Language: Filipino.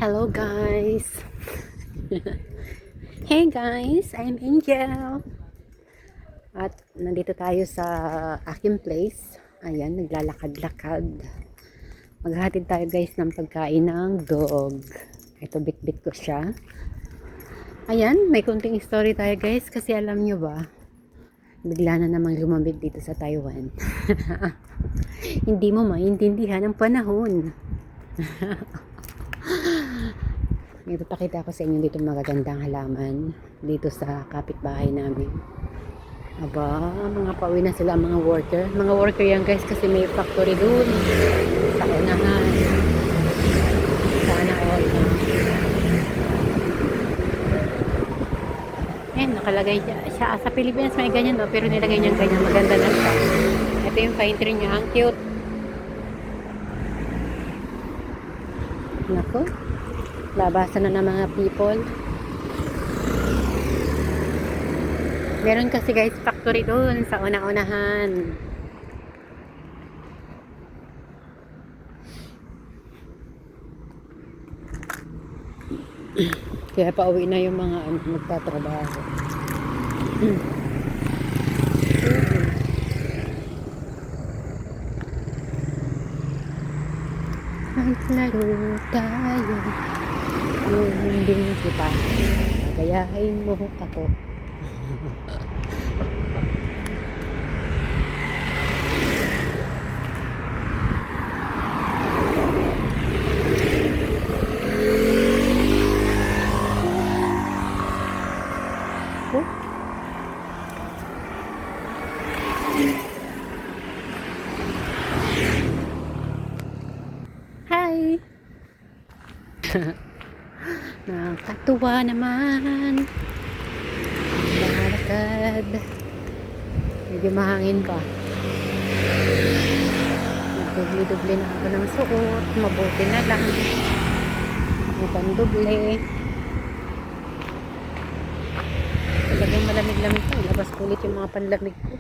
Hello guys! Hey guys! I'm Angel! At nandito tayo sa aking place. Ayan, naglalakad-lakad. Maghahatid tayo guys ng pagkain ng dog. Ito, bit-bit ko siya. Ayan, may kunting story tayo guys. Kasi alam nyo ba, bigla na namang lumamig dito sa Taiwan. Hindi mo maintindihan ang panahon. Ipapakita ko sa inyo dito magagandang halaman dito sa kapitbahay namin. Aba, mga pauwi na sila mga worker. Mga worker yan guys kasi may factory doon sa unahan. Sana all. Nakalagay siya. Sa Pilipinas may ganyan no, pero nilagay niya ganyan. Maganda na siya. Ito yung pine tree niya. Ang cute. Nako. Labasan na ng mga people. Meron kasi guys factory doon sa una-unahan. Kaya pauwi na yung mga magtatrabaho. Maglaro tayo. Hindi kita. Gayahin mo ako. Oh. Hi. Nakakatuwa naman. Lakad. Medyo mahangin pa. Dubli-dubli na ako ng suot. Mabuti na lang. Mukhang duble. Talagang malamig-lamig ko. Labas ko ulit yung mga panlamig ko.